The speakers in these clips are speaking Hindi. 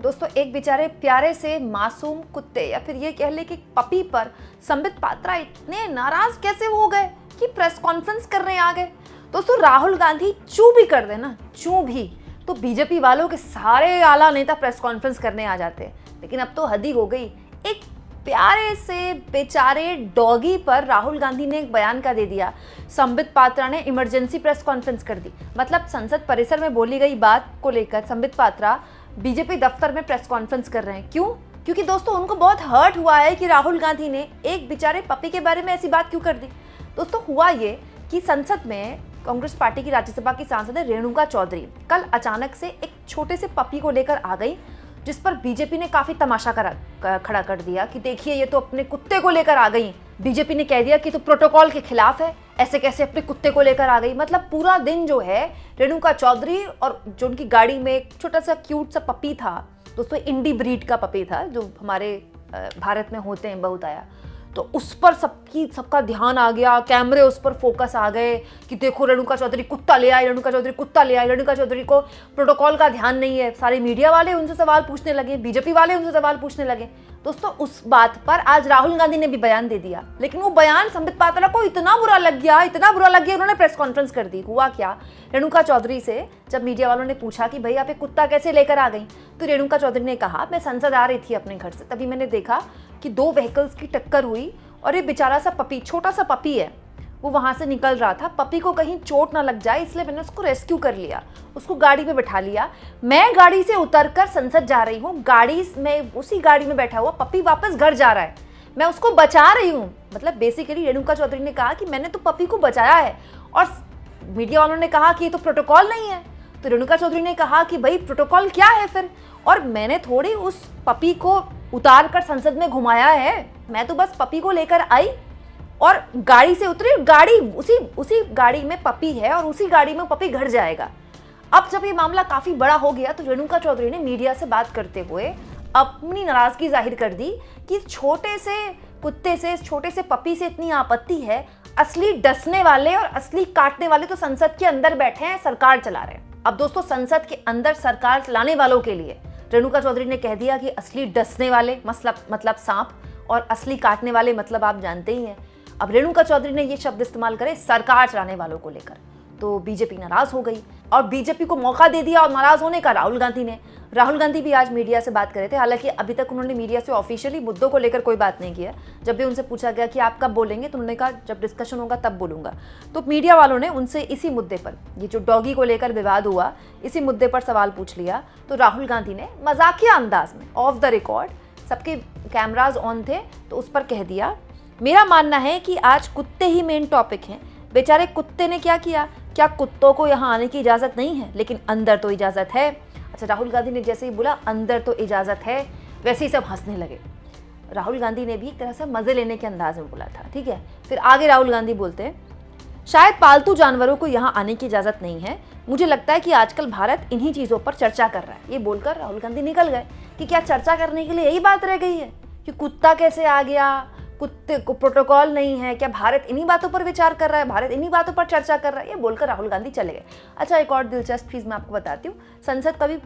दोस्तों एक बेचारे प्यारे से मासूम कुत्ते या फिर ये कह ले कि पपी पर संबित पात्रा इतने नाराज कैसे हो गए कि प्रेस कॉन्फ्रेंस करने आ गए। दोस्तों राहुल गांधी चू भी कर दे ना, चू भी, तो बीजेपी वालों के सारे आला नेता प्रेस कॉन्फ्रेंस करने आ जाते हैं। लेकिन अब तो हद ही हो गई। एक प्यारे से बेचारे डॉगी पर राहुल गांधी ने एक बयान का दे दिया। संबित पात्रा ने इमरजेंसी प्रेस कॉन्फ्रेंस कर दी। मतलब संसद परिसर में बोली गई बात को लेकर संबित पात्रा बीजेपी दफ्तर में प्रेस कॉन्फ्रेंस कर रहे हैं। क्यों? क्योंकि दोस्तों उनको बहुत हर्ट हुआ है कि राहुल गांधी ने एक बेचारे पपी के बारे में ऐसी बात क्यों कर दी। दोस्तों हुआ ये कि संसद में कांग्रेस पार्टी की राज्यसभा की सांसद रेणुका चौधरी कल अचानक से एक छोटे से पपी को लेकर आ गई, जिस पर बीजेपी ने काफी तमाशा खड़ा कर दिया कि देखिए ये तो अपने कुत्ते को लेकर आ गई। बीजेपी ने कह दिया कि तो प्रोटोकॉल के खिलाफ है, ऐसे कैसे अपने कुत्ते को लेकर आ गई। मतलब पूरा दिन जो है रेणुका चौधरी और जो उनकी गाड़ी में एक छोटा सा क्यूट सा पपी था, दोस्तों इंडी ब्रीड का पपी था जो हमारे भारत में होते हैं बहुत आया, तो उस पर सबका ध्यान आ गया, कैमरे उस पर फोकस आ गए कि देखो रेणुका चौधरी कुत्ता ले आई, रेणुका चौधरी कुत्ता ले आई, रेणुका चौधरी को प्रोटोकॉल का ध्यान नहीं है। सारे मीडिया वाले उनसे सवाल पूछने लगे, बीजेपी वाले उनसे सवाल पूछने लगे। दोस्तों उस बात पर आज राहुल गांधी ने भी बयान दे दिया, लेकिन वो बयान संबित पात्रा को इतना बुरा लग गया, उन्होंने प्रेस कॉन्फ्रेंस कर दी। हुआ क्या, रेणुका चौधरी से जब मीडिया वालों ने पूछा कि भाई आप एक कुत्ता कैसे लेकर आ गई, तो रेणुका चौधरी ने कहा मैं संसद आ रही थी अपने घर से, तभी मैंने देखा कि दो व्हीकल्स की टक्कर हुई और ये बेचारा सा पपी, छोटा सा पपी है, वो वहाँ से निकल रहा था, पपी को कहीं चोट ना लग जाए इसलिए मैंने उसको रेस्क्यू कर लिया, उसको गाड़ी में बैठा लिया। मैं गाड़ी से उतरकर संसद जा रही हूँ, उसी गाड़ी में बैठा हुआ पपी वापस घर जा रहा है, मैं उसको बचा रही हूँ। मतलब बेसिकली रेणुका चौधरी ने कहा कि मैंने तो पपी को बचाया है, और मीडिया वालों ने कहा कि ये तो प्रोटोकॉल नहीं है। तो रेणुका चौधरी ने कहा कि भाई प्रोटोकॉल क्या है फिर, और मैंने थोड़ी उस पपी को उतार कर संसद में घुमाया है, मैं तो बस पपी को लेकर आई और गाड़ी से उतरी, गाड़ी उसी गाड़ी में पपी है और उसी गाड़ी में पपी घर जाएगा। अब जब ये मामला काफी बड़ा हो गया तो रेणुका चौधरी ने मीडिया से बात करते हुए अपनी नाराजगी जाहिर कर दी कि छोटे से कुत्ते से, छोटे से पपी से इतनी आपत्ति है, असली डसने वाले और असली काटने वाले तो संसद के अंदर बैठे हैं, सरकार चला रहे हैं। अब दोस्तों संसद के अंदर सरकार चलाने वालों के लिए रेणुका चौधरी ने कह दिया कि असली डसने वाले मतलब सांप, और असली काटने वाले मतलब आप जानते ही हैं। अब रेणुका चौधरी ने ये शब्द इस्तेमाल करे सरकार चलाने वालों को लेकर, तो बीजेपी नाराज हो गई और बीजेपी को मौका दे दिया और नाराज होने का राहुल गांधी ने। राहुल गांधी भी आज मीडिया से बात कर रहे थे, हालांकि अभी तक उन्होंने मीडिया से ऑफिशियली मुद्दों को लेकर कोई बात नहीं किया। जब भी उनसे पूछा गया कि आप कब बोलेंगे, तो उन्होंने कहा जब डिस्कशन होगा तब बोलूंगा। तो मीडिया वालों ने उनसे इसी मुद्दे पर, ये जो डॉगी को लेकर विवाद हुआ, इसी मुद्दे पर सवाल पूछ लिया। तो राहुल गांधी ने मजाकिया अंदाज में ऑफ द रिकॉर्ड, सबके कैमराज ऑन थे, तो उस पर कह दिया मेरा मानना है कि आज कुत्ते ही मेन टॉपिक हैं। बेचारे कुत्ते ने क्या किया, क्या कुत्तों को यहाँ आने की इजाज़त नहीं है, लेकिन अंदर तो इजाज़त है। अच्छा, राहुल गांधी ने जैसे ही बोला अंदर तो इजाज़त है, वैसे ही सब हंसने लगे। राहुल गांधी ने भी एक तरह से मज़े लेने के अंदाज में बोला था, ठीक है। फिर आगे राहुल गांधी बोलते हैं शायद पालतू जानवरों को यहाँ आने की इजाज़त नहीं है, मुझे लगता है कि आजकल भारत इन्हीं चीज़ों पर चर्चा कर रहा है। ये बोलकर राहुल गांधी निकल गए कि क्या चर्चा करने के लिए यही बात रह गई है कि कुत्ता कैसे आ गया, कुत्ते को प्रोटोकॉल नहीं है, क्या भारत इन्हीं बातों पर विचार कर रहा है, भारत इन्हीं बातों पर चर्चा कर रहा है, ये बोलकर राहुल गांधी चले गए। अच्छा, एक और दिलचस्प चीज़ मैं आपको बताती हूँ, संसद कभी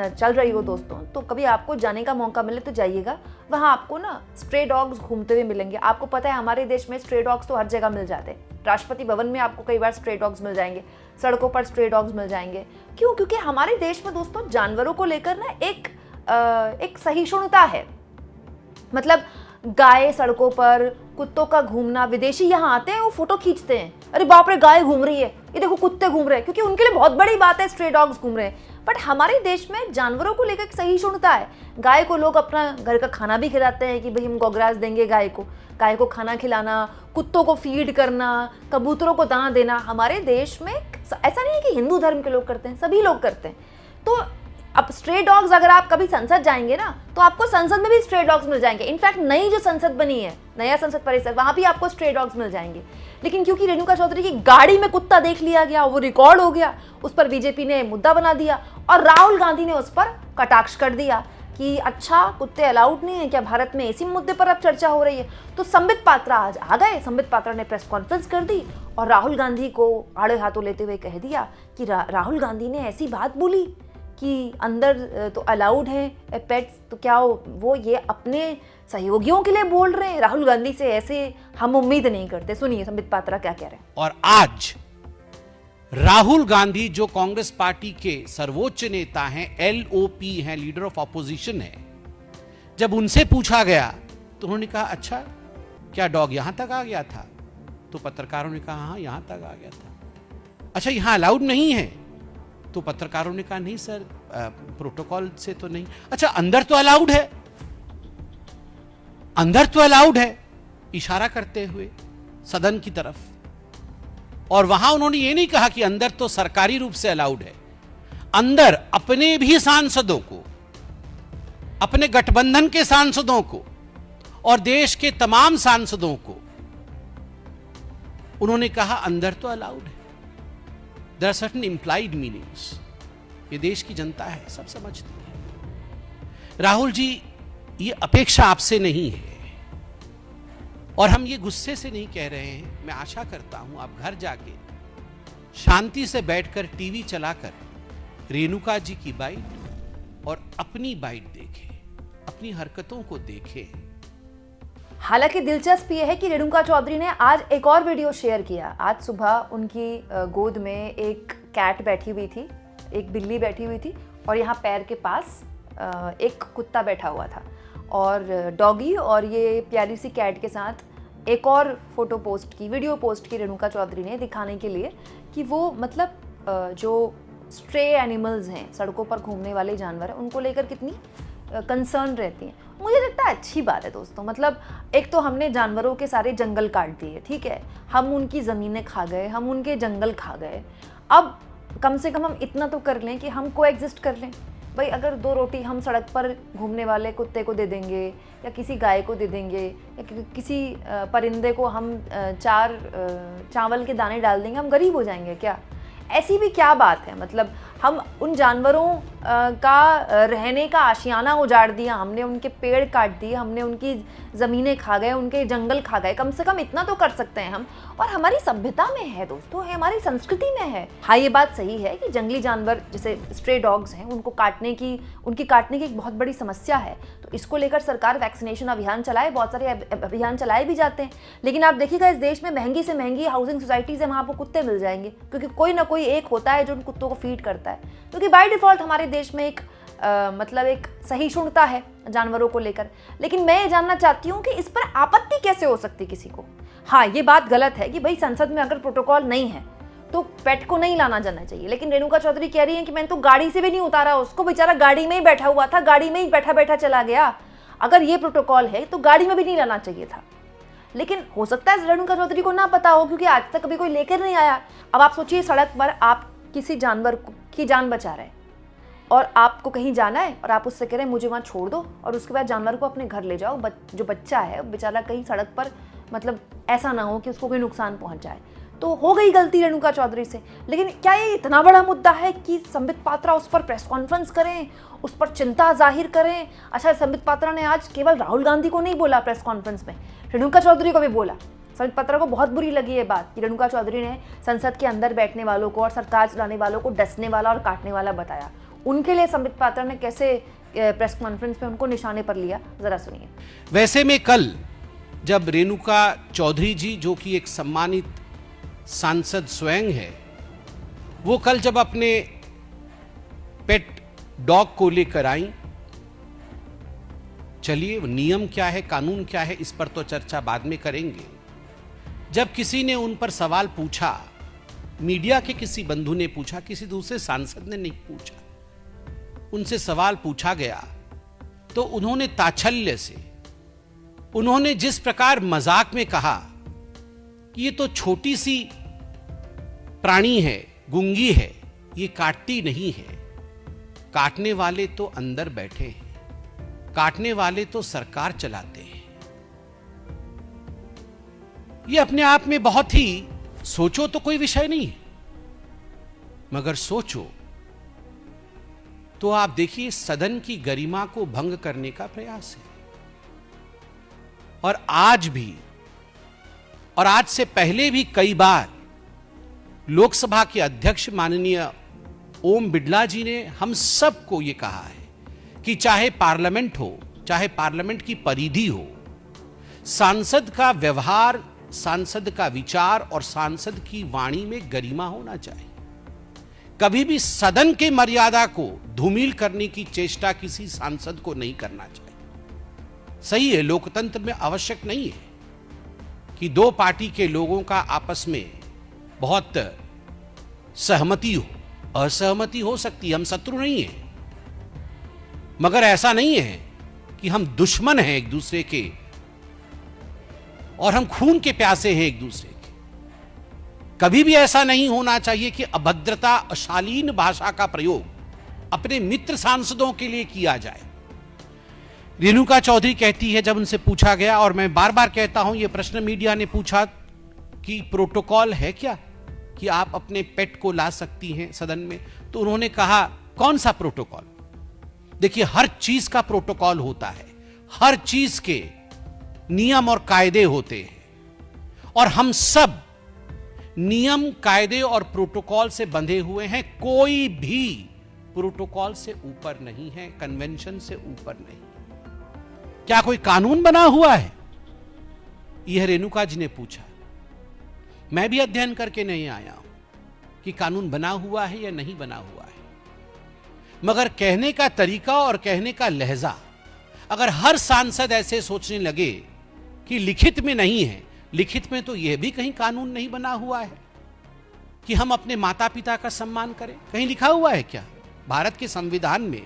चल रही हो दोस्तों, तो कभी आपको जाने का मौका मिले तो जाइएगा। वहाँ आपको ना स्ट्रे डॉग्स घूमते हुए मिलेंगे। आपको पता है हमारे देश में स्ट्रे डॉग्स तो हर जगह मिल जाते हैं। राष्ट्रपति भवन में आपको कई बार स्ट्रे डॉग्स मिल जाएंगे, सड़कों पर स्ट्रे डॉग्स मिल जाएंगे। क्यों? क्योंकि हमारे देश में दोस्तों जानवरों को लेकर ना एक सहिष्णुता है। मतलब गाय सड़कों पर, कुत्तों का घूमना, विदेशी यहाँ आते हैं वो फोटो खींचते हैं, अरे बाप रे गाय घूम रही है, ये देखो कुत्ते घूम रहे हैं, क्योंकि उनके लिए बहुत बड़ी बात है स्ट्रे डॉग्स घूम रहे हैं। बट हमारे देश में जानवरों को लेकर एक सहिष्णुता है। गाय को लोग अपना घर का खाना भी खिलाते हैं कि भाई हम गोग्रास देंगे गाय को खाना खिलाना, कुत्तों को फीड करना, कबूतरों को दाना देना, हमारे देश में ऐसा नहीं है कि हिंदू धर्म के लोग करते हैं, सभी लोग करते हैं। तो अब स्ट्रे डॉग्स, अगर आप कभी संसद जाएंगे ना, तो आपको संसद में भी स्ट्रे डॉग्स मिल जाएंगे। इनफैक्ट नई जो संसद बनी है, नया संसद परिसर, वहां भी आपको स्ट्रे डॉग्स मिल जाएंगे। लेकिन क्योंकि रेणुका चौधरी की गाड़ी में कुत्ता देख लिया गया, वो रिकॉर्ड हो गया, उस पर बीजेपी ने मुद्दा बना दिया और राहुल गांधी ने उस पर कटाक्ष कर दिया कि अच्छा कुत्ते अलाउड नहीं है क्या भारत में, इसी मुद्दे पर अब चर्चा हो रही है। तो संबित पात्रा आज आ गए, संबित पात्रा ने प्रेस कॉन्फ्रेंस कर दी और राहुल गांधी को आड़े हाथों लेते हुए कह दिया कि राहुल गांधी ने ऐसी बात बोली कि अंदर तो अलाउड है पेट्स, तो क्या वो ये अपने सहयोगियों के लिए बोल रहे हैं? राहुल गांधी से ऐसे हम उम्मीद नहीं करते। सुनिए संबित पात्रा क्या कह रहे हैं। और आज राहुल गांधी जो कांग्रेस पार्टी के सर्वोच्च नेता हैं, LOP हैं, लीडर ऑफ ऑपोजिशन है, जब उनसे पूछा गया तो उन्होंने कहा अच्छा क्या डॉग यहां तक आ गया था? तो पत्रकारों ने कहा हाँ यहां तक आ गया था। अच्छा यहां अलाउड नहीं है? तो पत्रकारों ने कहा नहीं सर, प्रोटोकॉल से तो नहीं। अच्छा अंदर तो अलाउड है, अंदर तो अलाउड है, इशारा करते हुए सदन की तरफ। और वहां उन्होंने ये नहीं कहा कि अंदर तो सरकारी रूप से अलाउड है, अंदर अपने भी सांसदों को, अपने गठबंधन के सांसदों को और देश के तमाम सांसदों को उन्होंने कहा अंदर तो अलाउड है। There are certain implied meanings. ये देश की जनता है, सब समझती है। राहुल जी, ये अपेक्षा आपसे नहीं है और हम ये गुस्से से नहीं कह रहे हैं। मैं आशा करता हूं आप घर जाके शांति से बैठकर टीवी चलाकर रेणुका जी की बाइट और अपनी बाइट देखें, अपनी हरकतों को देखें। हालांकि दिलचस्प यह है कि रेणुका चौधरी ने आज एक और वीडियो शेयर किया। आज सुबह उनकी गोद में एक कैट बैठी हुई थी, एक बिल्ली बैठी हुई थी और यहाँ पैर के पास एक कुत्ता बैठा हुआ था। और डॉगी और ये प्यारी सी कैट के साथ एक और फोटो पोस्ट की, वीडियो पोस्ट की रेणुका चौधरी ने, दिखाने के लिए कि वो मतलब जो स्ट्रे एनिमल्स हैं, सड़कों पर घूमने वाले जानवर हैं, उनको लेकर कितनी कंसर्न रहती हैं। मुझे लगता है अच्छी बात है दोस्तों। मतलब एक तो हमने जानवरों के सारे जंगल काट दिए, ठीक है, हम उनकी ज़मीनें खा गए, हम उनके जंगल खा गए। अब कम से कम हम इतना तो कर लें कि हम कोएग्जिस्ट कर लें। भाई अगर 2 रोटी हम सड़क पर घूमने वाले कुत्ते को दे देंगे या किसी गाय को दे देंगे या किसी परिंदे को हम 4 चावल के दाने डाल देंगे, हम गरीब हो जाएंगे क्या? ऐसी भी क्या बात है? मतलब हम उन जानवरों का रहने का आशियाना उजाड़ दिया, हमने उनके पेड़ काट दिए, हमने उनकी ज़मीनें खा गए, उनके जंगल खा गए। कम से कम इतना तो कर सकते हैं हम। और हमारी सभ्यता में है दोस्तों, है हमारी संस्कृति में है। हाँ ये बात सही है कि जंगली जानवर जैसे स्ट्रे डॉग्स हैं, उनकी काटने की एक बहुत बड़ी समस्या है। तो इसको लेकर सरकार वैक्सीनेशन अभियान चलाए, बहुत सारे अभियान चलाए भी जाते हैं। लेकिन आप देखिएगा इस देश में महंगी से महंगी हाउसिंग सोसाइटीज़ है, वहाँ आपको कुत्ते मिल जाएंगे, क्योंकि कोई ना कोई एक होता है जो उन कुत्तों को फीड करता है। क्योंकि बाय डिफ़ॉल्ट हमारे देश में एक मतलब एक सहिष्णुता है जानवरों को लेकर। लेकिन मैं ये जानना चाहती हूँ कि इस पर आपत्ति कैसे हो सकती किसी को। हाँ ये बात गलत है कि भाई संसद में अगर प्रोटोकॉल नहीं है तो पेट को नहीं लाना जाना चाहिए। लेकिन रेणुका चौधरी कह रही है कि मैंने तो गाड़ी से भी नहीं उतारा उसको, बेचारा गाड़ी में ही बैठा हुआ था, गाड़ी में ही बैठा बैठा चला गया। अगर ये प्रोटोकॉल है तो गाड़ी में भी नहीं लाना चाहिए था। लेकिन हो सकता है रेणुका चौधरी को ना पता हो, क्योंकि आज तक कभी कोई लेकर नहीं आया। अब आप सोचिए सड़क पर आप किसी जानवर की जान बचा रहे हैं और आपको कहीं जाना है और आप उससे कह रहे हैं मुझे वहाँ छोड़ दो, और उसके बाद जानवर को अपने घर ले जाओ। जो बच्चा है बेचारा कहीं सड़क पर मतलब ऐसा ना हो कि उसको कोई नुकसान पहुँच जाए। तो हो गई गलती रेणुका चौधरी से। लेकिन क्या ये इतना बड़ा मुद्दा है कि संबित पात्रा उस पर प्रेस कॉन्फ्रेंस करें, उस पर चिंता जाहिर करें? अच्छा संबित पात्रा ने आज केवल राहुल गांधी को नहीं बोला प्रेस कॉन्फ्रेंस में, रेणुका चौधरी को भी बोला। संबित पात्रा को बहुत बुरी लगी ये बात कि रेणुका चौधरी ने संसद के अंदर बैठने वालों को और सरकार चलाने वालों को डसने वाला और काटने वाला बताया। उनके लिए संबित पात्रा ने कैसे प्रेस कॉन्फ्रेंस में उनको निशाने पर लिया, जरा सुनिए। वैसे में कल जब रेणुका चौधरी जी, जो कि एक सम्मानित सांसद स्वयं है, वो कल जब अपने पेट डॉग को लेकर आई, चलिए नियम क्या है, कानून क्या है, इस पर तो चर्चा बाद में करेंगे। जब किसी ने उन पर सवाल पूछा, मीडिया के किसी बंधु ने पूछा, किसी दूसरे सांसद ने नहीं पूछा, उनसे सवाल पूछा गया तो उन्होंने ताच्छल्य से, उन्होंने जिस प्रकार मजाक में कहा कि ये तो छोटी सी प्राणी है, गूंगी है, ये काटती नहीं है, काटने वाले तो अंदर बैठे हैं, काटने वाले तो सरकार चलाते हैं। ये अपने आप में बहुत ही, सोचो तो कोई विषय नहीं है, मगर सोचो तो आप देखिए सदन की गरिमा को भंग करने का प्रयास है। और आज भी, और आज से पहले भी कई बार लोकसभा के अध्यक्ष माननीय ओम बिड़ला जी ने हम सबको ये कहा है कि चाहे पार्लियामेंट हो, चाहे पार्लियामेंट की परिधि हो, सांसद का व्यवहार, सांसद का विचार और सांसद की वाणी में गरिमा होना चाहिए। कभी भी सदन के मर्यादा को धूमिल करने की चेष्टा किसी सांसद को नहीं करना चाहिए। सही है, लोकतंत्र में आवश्यक नहीं है कि दो पार्टी के लोगों का आपस में बहुत सहमति हो, असहमति हो सकती है, हम शत्रु नहीं हैं, मगर ऐसा नहीं है कि हम दुश्मन हैं एक दूसरे के और हम खून के प्यासे हैं एक दूसरे के। कभी भी ऐसा नहीं होना चाहिए कि अभद्रता, अशालीन भाषा का प्रयोग अपने मित्र सांसदों के लिए किया जाए। रेणुका चौधरी कहती है, जब उनसे पूछा गया, और मैं बार बार कहता हूं यह प्रश्न मीडिया ने पूछा कि प्रोटोकॉल है क्या कि आप अपने पेट को ला सकती हैं सदन में, तो उन्होंने कहा कौन सा प्रोटोकॉल। देखिए, हर चीज का प्रोटोकॉल होता है, हर चीज के नियम और कायदे होते हैं और हम सब नियम, कायदे और प्रोटोकॉल से बंधे हुए हैं। कोई भी प्रोटोकॉल से ऊपर नहीं है, कन्वेंशन से ऊपर नहीं। क्या कोई कानून बना हुआ है? यह रेणुका जी ने पूछा। मैं भी अध्ययन करके नहीं आया हूं कि कानून बना हुआ है या नहीं बना हुआ है, मगर कहने का तरीका और कहने का लहजा, अगर हर सांसद ऐसे सोचने लगे कि लिखित में नहीं है, लिखित में तो यह भी कहीं कानून नहीं बना हुआ है कि हम अपने माता पिता का सम्मान करें। कहीं लिखा हुआ है क्या? भारत के संविधान में,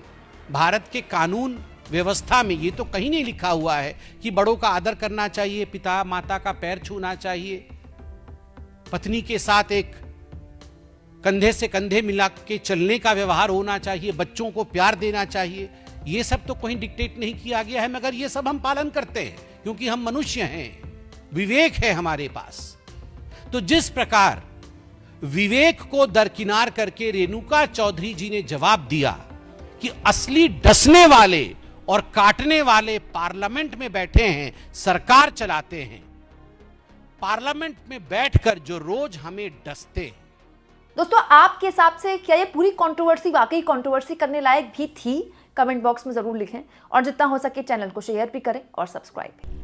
भारत के कानून व्यवस्था में ये तो कहीं नहीं लिखा हुआ है कि बड़ों का आदर करना चाहिए, पिता माता का पैर छूना चाहिए, पत्नी के साथ एक कंधे से कंधे मिला के चलने का व्यवहार होना चाहिए, बच्चों को प्यार देना चाहिए। ये सब तो कहीं डिक्टेट नहीं किया गया है, मगर ये सब हम पालन करते हैं क्योंकि हम मनुष्य हैं, विवेक है हमारे पास। तो जिस प्रकार विवेक को दरकिनार करके रेणुका चौधरी जी ने जवाब दिया कि असली डसने वाले और काटने वाले पार्लियामेंट में बैठे हैं, सरकार चलाते हैं, पार्लियामेंट में बैठकर जो रोज हमें डसते हैं। दोस्तों, आपके हिसाब से क्या ये पूरी कंट्रोवर्सी वाकई कंट्रोवर्सी करने लायक भी थी? कमेंट बॉक्स में जरूर लिखें और जितना हो सके चैनल को शेयर भी करें और सब्सक्राइब भी।